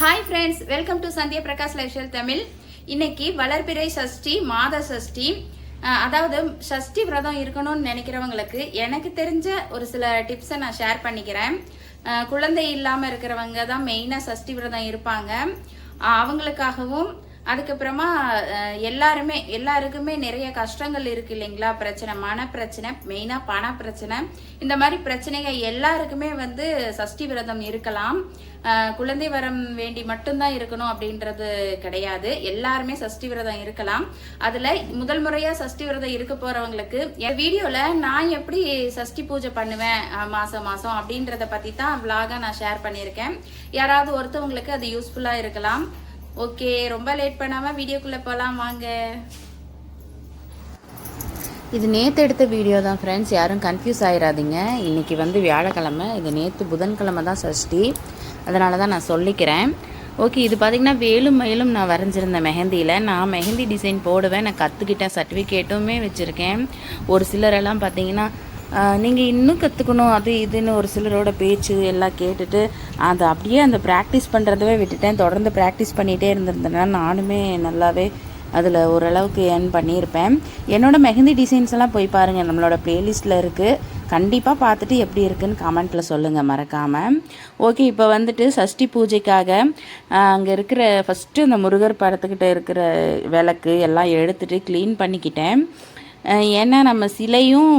Hi friends, welcome to Sandhya Prakash lifestyle Tamil. இன்னைக்கு வளர்பிறை சஷ்டி, மாத சஷ்டி. அதாவது சஷ்டி விரதம் இருக்கணும்னு நினைக்கிறவங்களுக்கு எனக்கு தெரிஞ்ச ஒரு சில டிப்ஸை நான் ஷேர் பண்ணிக்கிறேன். குழந்தை இல்லாமல் இருக்கிறவங்க தான் மெயினாக சஷ்டி விரதம் இருப்பாங்க. அவங்களுக்காகவும் அதுக்கப்புறமா எல்லாருக்குமே நிறைய கஷ்டங்கள் இருக்கு இல்லைங்களா? பிரச்சனை, மன பிரச்சனை, மெயினாக பண பிரச்சனை, இந்த மாதிரி பிரச்சனைகள் எல்லாருக்குமே சஷ்டி விரதம் இருக்கலாம். குழந்தை வரம் வேண்டி மட்டும்தான் இருக்கணும் அப்படின்றது கிடையாது. எல்லாருமே சஷ்டி விரதம் இருக்கலாம். அதுல முதல் முறையா சஷ்டி விரதம் இருக்க போறவங்களுக்கு என் வீடியோல நான் எப்படி சஷ்டி பூஜை பண்ணுவேன் மாசம் மாசம் அப்படின்றத பத்தி தான் விளாகா நான் ஷேர் பண்ணியிருக்கேன். யாராவது ஒருத்தவங்களுக்கு அது யூஸ்ஃபுல்லா இருக்கலாம். ஓகே, ரொம்ப லேட் பண்ணாம வீடியோக்குள்ள போலாம் வாங்க. இது நேற்று எடுத்த வீடியோ தான் ஃப்ரெண்ட்ஸ், யாரும் கன்ஃபியூஸ் ஆகிடாதீங்க. இன்றைக்கி வியாழக்கிழமை, இது நேற்று புதன்கிழமை தான் சஷ்டி, அதனால தான் நான் சொல்லிக்கிறேன். ஓகே, இது பார்த்திங்கன்னா வேலும் மயிலும் நான் வரைஞ்சிருந்தேன் மெஹந்தியில். நான் மெஹந்தி டிசைன் போடுவேன், நான் கற்றுக்கிட்டேன், சர்டிஃபிகேட்டுமே வச்சுருக்கேன். ஒரு சிலரெல்லாம் பார்த்திங்கன்னா நீங்கள் இன்னும் கற்றுக்கணும் அது இதுன்னு ஒரு சிலரோட பேச்சு எல்லாம் கேட்டுட்டு அதை அப்படியே அந்த ப்ராக்டிஸ் பண்ணுறதவே விட்டுட்டேன். தொடர்ந்து ப்ராக்டிஸ் பண்ணிகிட்டே இருந்திருந்தேன்னா நானுமே நல்லாவே அதில் ஓரளவுக்கு ஏர்ன் பண்ணியிருப்பேன். என்னோடய மெஹந்தி டிசைன்ஸ் எல்லாம் போய் பாருங்கள், நம்மளோட ப்ளேலிஸ்ட்டில் இருக்குது. கண்டிப்பாக பார்த்துட்டு எப்படி இருக்குதுன்னு கமெண்ட்டில் சொல்லுங்கள் மறக்காமல். ஓகே, இப்போ சஷ்டி பூஜைக்காக அங்கே இருக்கிற ஃபஸ்ட்டு அந்த முருகர் படத்துக்கிட்ட இருக்கிற விளக்கு எல்லாம் எடுத்துகிட்டு க்ளீன் பண்ணிக்கிட்டேன். ஏன்னா நம்ம சிலையும்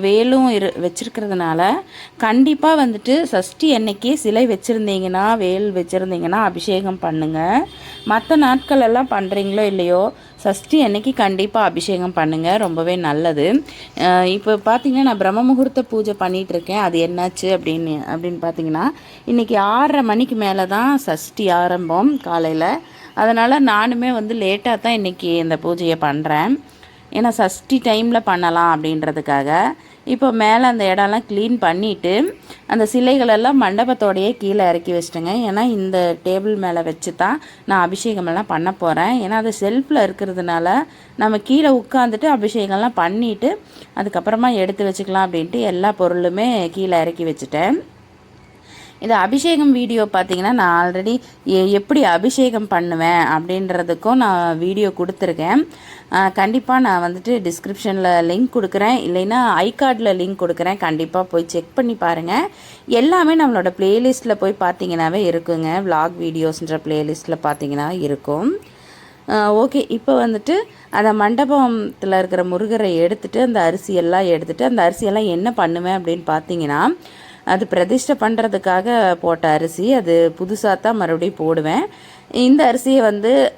வேலும் வச்சுருக்கிறதுனால கண்டிப்பாக சஷ்டி அன்னைக்கு சிலை வச்சுருந்தீங்கன்னா, வேல் வச்சுருந்தீங்கன்னா அபிஷேகம் பண்ணுங்கள். மற்ற நாட்கள் எல்லாம் பண்ணுறீங்களோ இல்லையோ, சஷ்டி அன்னைக்கு கண்டிப்பாக அபிஷேகம் பண்ணுங்கள், ரொம்பவே நல்லது. இப்போ பார்த்திங்கன்னா நான் பிரம்ம முகூர்த்த பூஜை பண்ணிகிட்ருக்கேன். அது என்னாச்சு அப்படின்னு பார்த்தீங்கன்னா, இன்றைக்கி 6:30 மணிக்கு மேலே தான் சஷ்டி ஆரம்பம் காலையில். அதனால் நானுமே லேட்டாக தான் இன்றைக்கி இந்த பூஜையை பண்ணுறேன். ஏன்னா சஷ்டி டைமில் பண்ணலாம் அப்படின்றதுக்காக. இப்போ மேலே அந்த இடம்லாம் க்ளீன் பண்ணிவிட்டு அந்த சிலைகளெல்லாம் மண்டபத்தோடையே கீழே இறக்கி வச்சிட்டேங்க. ஏன்னா இந்த டேபிள் மேலே வச்சு தான் நான் அபிஷேகமெல்லாம் பண்ண போகிறேன். ஏன்னா அது செல்ஃபில் இருக்கிறதுனால நம்ம கீழே உட்காந்துட்டு அபிஷேகம்லாம் பண்ணிவிட்டு அதுக்கப்புறமா எடுத்து வச்சுக்கலாம் அப்படின்ட்டு எல்லா பொருளுமே கீழே இறக்கி வச்சுட்டேன். இது அபிஷேகம் வீடியோ பார்த்திங்கன்னா நான் ஆல்ரெடி எப்படி அபிஷேகம் பண்ணுவேன் அப்படின்றதுக்கும் நான் வீடியோ கொடுத்துருக்கேன். கண்டிப்பாக நான் டிஸ்கிரிப்ஷனில் லிங்க் கொடுக்குறேன், இல்லைன்னா ஐகார்டில் லிங்க் கொடுக்குறேன். கண்டிப்பாக போய் செக் பண்ணி பாருங்கள். எல்லாமே நம்மளோட ப்ளேலிஸ்ட்டில் போய் பார்த்திங்கனாவே இருக்குங்க. விலாக் வீடியோஸ்ன்ற ப்ளேலிஸ்ட்டில் பார்த்திங்கன்னா இருக்கும். ஓகே, இப்போ அந்த மண்டபத்தில் இருக்கிற முருகரை எடுத்துகிட்டு அந்த அரிசியெல்லாம் எடுத்துகிட்டு அந்த அரிசியெல்லாம் என்ன பண்ணுவேன் அப்படின்னு பார்த்தீங்கன்னா, அது பிரதிஷ்டை பண்ணுறதுக்காக போட்ட அரிசி, அது புதுசாக தான் மறுபடியும் போடுவேன். இந்த அரிசியை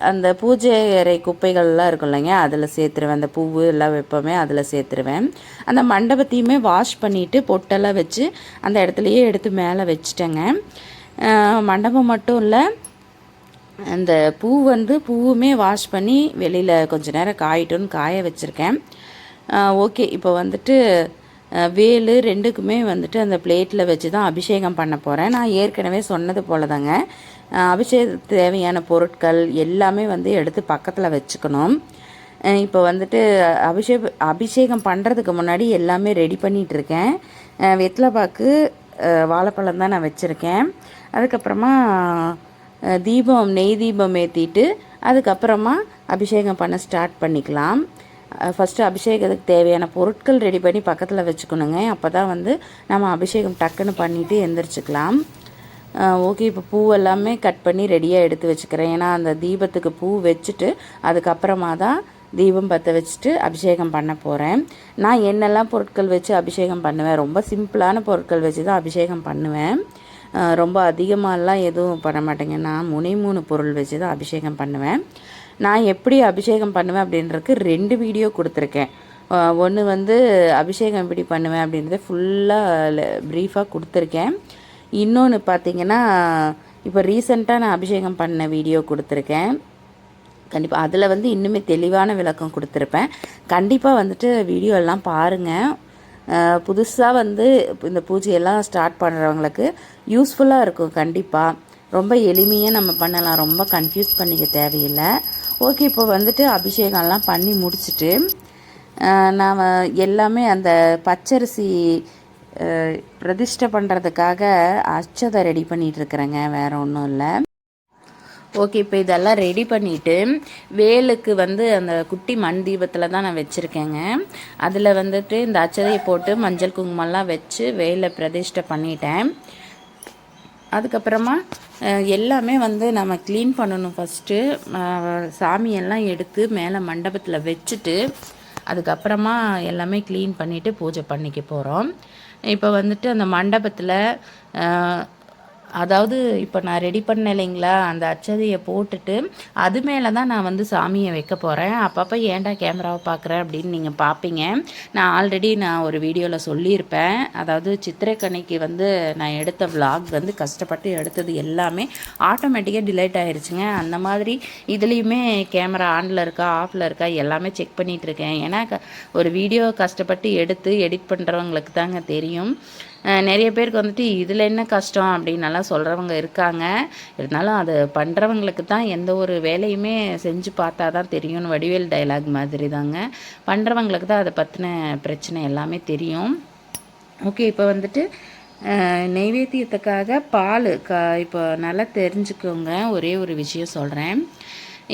அந்த பூஜை அறை குப்பைகள்லாம் இருக்கும் இல்லைங்க, அதில் சேர்த்துருவேன். அந்த பூவு எல்லாம் வைப்போமே அதில் சேர்த்துருவேன். அந்த மண்டபத்தையுமே வாஷ் பண்ணிவிட்டு பொட்டெல்லாம் வச்சு அந்த இடத்துலையே எடுத்து மேலே வச்சுட்டேங்க. மண்டபம் மட்டும் இல்லை, அந்த பூவுமே வாஷ் பண்ணி வெளியில் கொஞ்சம் நேரம் காயிட்டுன்னு காய வச்சுருக்கேன். ஓகே, இப்போ வேலு ரெண்டுக்குமே அந்த பிளேட்டில் வச்சு தான் அபிஷேகம் பண்ண போகிறேன். நான் ஏற்கனவே சொன்னது போல தாங்க, அபிஷேகத்துக்கு தேவையான பொருட்கள் எல்லாமே எடுத்து பக்கத்தில் வச்சுக்கணும். இப்போ அபிஷேகம் பண்ணுறதுக்கு முன்னாடி எல்லாமே ரெடி பண்ணிகிட்ருக்கேன். வெத்தலை பாக்கு, வாழைப்பழம் தான் நான் வச்சுருக்கேன். அதுக்கப்புறமா நெய் தீபம் ஏற்றிட்டு அதுக்கப்புறமா அபிஷேகம் பண்ண ஸ்டார்ட் பண்ணிக்கலாம். ஃபஸ்ட்டு அபிஷேகத்துக்கு தேவையான பொருட்கள் ரெடி பண்ணி பக்கத்தில் வச்சுக்கணுங்க. அப்போ தான் நம்ம அபிஷேகம் டக்குன்னு பண்ணிவிட்டு எந்திரிச்சிக்கலாம். ஓகே, இப்போ பூ எல்லாமே கட் பண்ணி ரெடியாக எடுத்து வச்சுக்கிறேன். ஏன்னா அந்த தீபத்துக்கு பூ வச்சுட்டு அதுக்கப்புறமா தான் தீபம் பற்ற வச்சுட்டு அபிஷேகம் பண்ண போகிறேன். நான் என்னெல்லாம் பொருட்கள் வச்சு அபிஷேகம் பண்ணுவேன், ரொம்ப சிம்பிளான பொருட்கள் வச்சு தான் அபிஷேகம் பண்ணுவேன். ரொம்ப அதிகமாகலாம் எதுவும் பண்ண மாட்டேங்க. நான் 3 பொருள் வச்சு தான் அபிஷேகம் பண்ணுவேன். நான் எப்படி அபிஷேகம் பண்ணுவேன் அப்படின்றதுக்கு 2 வீடியோ கொடுத்துருக்கேன். ஒன்று அபிஷேகம் எப்படி பண்ணுவேன் அப்படின்றத ஃபுல்லாக ப்ரீஃபாக கொடுத்துருக்கேன். இன்னொன்று பார்த்திங்கன்னா இப்போ ரீசெண்டாக நான் அபிஷேகம் பண்ண வீடியோ கொடுத்துருக்கேன். கண்டிப்பாக அதில் இன்னுமே தெளிவான விளக்கம் கொடுத்துருப்பேன். கண்டிப்பாக வீடியோ எல்லாம் பாருங்கள். புதுசாக இந்த பூஜையெல்லாம் ஸ்டார்ட் பண்ணுறவங்களுக்கு யூஸ்ஃபுல்லாக இருக்கும். கண்டிப்பாக ரொம்ப எளிமையாக நம்ம பண்ணலாம், ரொம்ப கன்ஃபியூஸ் பண்ணிக்க தேவையில்லை. ஓகே, இப்போ அபிஷேகம்லாம் பண்ணி முடிச்சுட்டு நான் எல்லாமே அந்த பச்சரிசி பிரதிஷ்டை பண்ணுறதுக்காக அச்சதை ரெடி பண்ணிகிட்ருக்குறேங்க, வேறு ஒன்றும் இல்லை. ஓகே, இப்போ இதெல்லாம் ரெடி பண்ணிவிட்டு வேலுக்கு வந்து அந்த குட்டி மண் தீபத்தில் தான் நான் வச்சுருக்கேங்க. அதில் வந்துட்டு இந்த அச்சதையை போட்டு மஞ்சள் குங்குமம்லாம் வச்சு வேலை பிரதிஷ்டை பண்ணிட்டேன். அதுக்கப்புறமா எல்லாமே வந்து நம்ம க்ளீன் பண்ணணும். ஃபஸ்ட்டு சாமியெல்லாம் எடுத்து மேலே மண்டபத்தில் வச்சுட்டு அதுக்கப்புறமா எல்லாமே க்ளீன் பண்ணிவிட்டு பூஜை பண்ணிக்க போகிறோம். இப்போ வந்துட்டு அந்த மண்டபத்தில் அதாவது இப்போ நான் ரெடி பண்ண இல்லைங்களா, அந்த அச்சதையை போட்டுட்டு அது மேலே தான் நான் வந்து சாமியை வைக்க போகிறேன். அப்பப்போ ஏன்டா கேமராவை பார்க்குறேன் அப்படின்னு நீங்கள் பார்ப்பீங்க. நான் ஆல்ரெடி ஒரு வீடியோவில் சொல்லியிருப்பேன். அதாவது சித்திரைக்கணிக்கு வந்து நான் எடுத்த விலாக் வந்து கஷ்டப்பட்டு எடுத்தது எல்லாமே ஆட்டோமேட்டிக்காக டிலேட் ஆகிருச்சுங்க. அந்த மாதிரி இதுலேயுமே கேமரா ஆனில் இருக்கா ஆஃபில் இருக்கா எல்லாமே செக் பண்ணிகிட்டு இருக்கேன். ஏன்னா ஒரு வீடியோ கஷ்டப்பட்டு எடுத்து எடிட் பண்ணுறவங்களுக்கு தாங்க தெரியும். நிறைய பேருக்கு வந்துட்டு இதில் என்ன கஷ்டம் அப்படின்னலாம் சொல்கிறவங்க இருக்காங்க. இருந்தாலும் அது பண்ணுறவங்களுக்கு தான் எந்த ஒரு வேலையுமே செஞ்சு பார்த்தா தான் தெரியும்னு வடிவேல் டைலாக் மாதிரி தாங்க. பண்ணுறவங்களுக்கு தான் அதை பற்றின பிரச்சனை எல்லாமே தெரியும். ஓகே, இப்போ வந்துட்டு நெய்வேத்தியத்துக்காக பால் இப்போ நல்லா தெரிஞ்சுக்கோங்க. ஒரே ஒரு விஷயம் சொல்கிறேன்.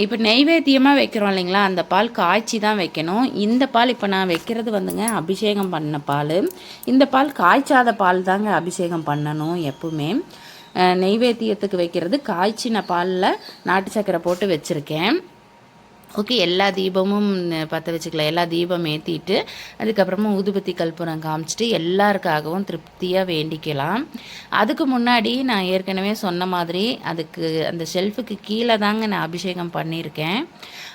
இப்போ நெய்வேத்தியமாக வைக்கிறோம் இல்லைங்களா, அந்த பால் காய்ச்சி தான் வைக்கணும். இந்த பால் இப்போ நான் வைக்கிறது வந்துங்க அபிஷேகம் பண்ண பால். இந்த பால் காய்ச்சாத பால் தாங்க அபிஷேகம் பண்ணணும் எப்பவுமே. நெய்வேத்தியத்துக்கு வைக்கிறது காய்ச்சின பாலில் நாட்டு சக்கரை போட்டு வச்சுருக்கேன். ஓகே, எல்லா தீபமும் பற்ற வச்சுக்கலாம். எல்லா தீபம் ஏற்றிட்டு அதுக்கப்புறமா ஊதுபத்தி கற்பூரம் காமிச்சிட்டு எல்லாருக்காகவும் திருப்தியாக வேண்டிக்கலாம். அதுக்கு முன்னாடி நான் ஏற்கனவே சொன்ன மாதிரி அதுக்கு அந்த ஷெல்ஃபுக்கு கீழே தாங்க நான் அபிஷேகம் பண்ணியிருக்கேன்.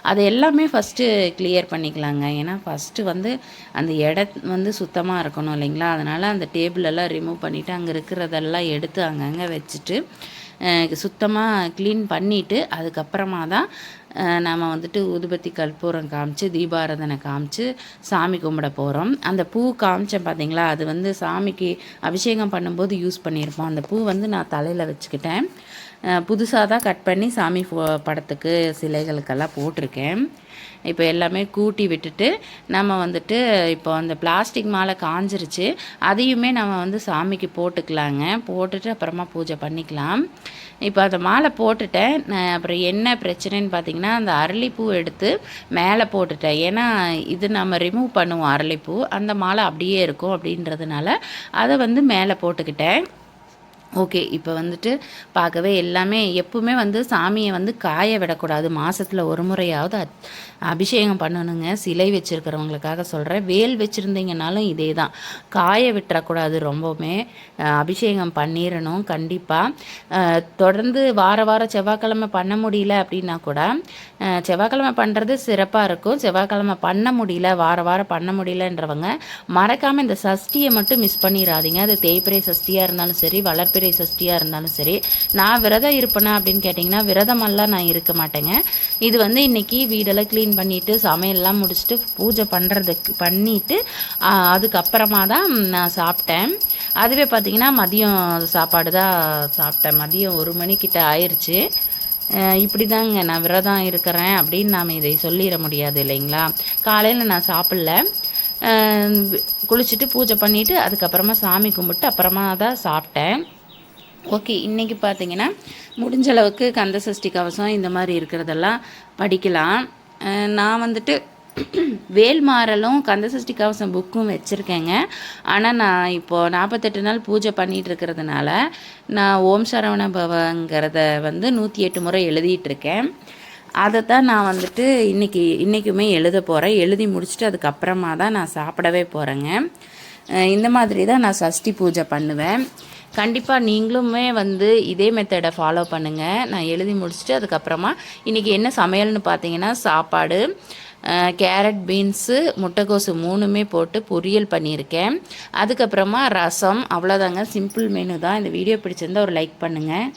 அதை எல்லாமே ஃபஸ்ட்டு கிளியர் பண்ணிக்கலாங்க. ஏன்னா ஃபஸ்ட்டு வந்து அந்த இடம் வந்து சுத்தமாக இருக்கணும் இல்லைங்களா, அதனால் அந்த டேபிளெல்லாம் ரிமூவ் பண்ணிவிட்டு அங்கே இருக்கிறதெல்லாம் எடுத்து அங்கங்கே வச்சுட்டு சுத்தமாக க்ளீன் பண்ணிவிட்டு அதுக்கப்புறமா தான் நாம் வந்துட்டு ஊதுபத்தி கற்பூரம் காமிச்சு தீபாராதனை காமிச்சு சாமி கும்பிட போகிறோம். அந்த பூ காமிச்சேன் பார்த்தீங்களா, அது வந்து சாமிக்கு அபிஷேகம் பண்ணும்போது யூஸ் பண்ணியிருப்போம். அந்த பூ வந்து நான் தலையில் வச்சுக்கிட்டேன். புதுசாக தான் கட் பண்ணி சாமி படத்துக்கு சிலைகளுக்கெல்லாம் போட்டிருக்கேன். இப்போ எல்லாமே கூட்டி விட்டுட்டு நம்ம வந்துட்டு இப்போ அந்த பிளாஸ்டிக் மாலை காஞ்சிருச்சு, அதையுமே நம்ம வந்து சாமிக்கு போட்டுக்கலாங்க. போட்டுட்டு அப்புறமா பூஜை பண்ணிக்கலாம். இப்போ அந்த மாலை போட்டுட்டேன். அப்புறம் என்ன பிரச்சனைன்னு பார்த்தீங்கன்னா, அந்த அரளிப்பூ எடுத்து மேலே போட்டுட்டேன். ஏன்னா இது நம்ம ரிமூவ் பண்ணுவோம் அரளிப்பூ, அந்த மாலை அப்படியே இருக்கும் அப்படின்றதுனால அதை வந்து மேலே போட்டுக்கிட்டேன். ஓகே, இப்போ வந்துட்டு பார்க்கவே எல்லாமே எப்பவுமே வந்து சாமியை வந்து காய விடக்கூடாது. மாதத்தில் ஒரு முறையாவது அபிஷேகம் பண்ணணுங்க. சிலை வச்சுருக்கிறவங்களுக்காக சொல்கிறேன். வேல் வச்சுருந்தீங்கனாலும் இதே தான், காய விட்டுறக்கூடாது. ரொம்பவுமே அபிஷேகம் பண்ணிடணும் கண்டிப்பாக. தொடர்ந்து வாரம் செவ்வாய்க்கிழமை பண்ண முடியல அப்படின்னா கூட செவ்வாய்க்கிழமை பண்ணுறது சிறப்பாக இருக்கும். செவ்வாய்க்கிழமை பண்ண முடியல, வாரம் பண்ண முடியலன்றவங்க மறக்காமல் இந்த சஷ்டியை மட்டும் மிஸ் பண்ணிடாதீங்க. அது தேய்பிறை சஷ்டியாக இருந்தாலும் சரி, வளர்ப்பிறை சஷ்டியாக இருந்தாலும் சரி. நான் விரதம் இருப்பேனா அப்படின்னு கேட்டிங்கன்னா விரதமெல்லாம் நான் இருக்க மாட்டேங்க. இது வந்து இன்றைக்கி வீடெல்லாம் க்ளீன் பண்ணிவிட்டு சமையல்லாம் முடிச்சுட்டு பூஜை பண்ணிவிட்டு அதுக்கப்புறமா தான் நான் சாப்பிட்டேன். அதுவே பார்த்திங்கன்னா மதியம் சாப்பாடு தான் சாப்பிட்டேன். மதியம் 1 மணிக்கிட்ட ஆயிடுச்சு. இப்படி தாங்க நான் விரதம் இருக்கிறேன் அப்படின்னு நாம் இதை சொல்லிட முடியாது இல்லைங்களா. காலையில் நான் சாப்பிடல, குளிச்சுட்டு பூஜை பண்ணிவிட்டு அதுக்கப்புறமா சாமி கும்பிட்டு அப்புறமா தான் சாப்பிட்டேன். ஓகே, இன்றைக்கி பார்த்திங்கன்னா முடிஞ்ச அளவுக்கு கந்த சஷ்டி கவசம் இந்த மாதிரி இருக்கிறதெல்லாம் படிக்கலாம். நான் வந்துட்டு வேல்மாறலும் கந்தசஷ்டி கவசம் புக்கும் வச்சுருக்கேங்க. ஆனால் நான் இப்போது 48 நாள் பூஜை பண்ணிகிட்டு இருக்கிறதுனால நான் ஓம் சரவண பவங்கிறத வந்து 108 முறை எழுதிட்டுருக்கேன். அதை தான் நான் வந்துட்டு இன்றைக்குமே எழுத போகிறேன். எழுதி முடிச்சுட்டு அதுக்கப்புறமா தான் நான் சாப்பிடவே போகிறேங்க. இந்த மாதிரி தான் நான் சஷ்டி பூஜை பண்ணுவேன். கண்டிப்பாக நீங்களுமே வந்து இதே மெத்தடை ஃபாலோ பண்ணுங்கள். நான் எழுதி முடிச்சுட்டு அதுக்கப்புறமா இன்றைக்கி என்ன சமையல்னு பார்த்தீங்கன்னா, சாப்பாடு, கேரட், பீன்ஸு, முட்டைக்கோசு 3மே போட்டு பொரியல் பண்ணியிருக்கேன். அதுக்கப்புறமா ரசம். அவ்வளோதாங்க, சிம்பிள் மெனு தான். இந்த வீடியோ பிடிச்சிருந்தால் ஒரு லைக் பண்ணுங்கள்.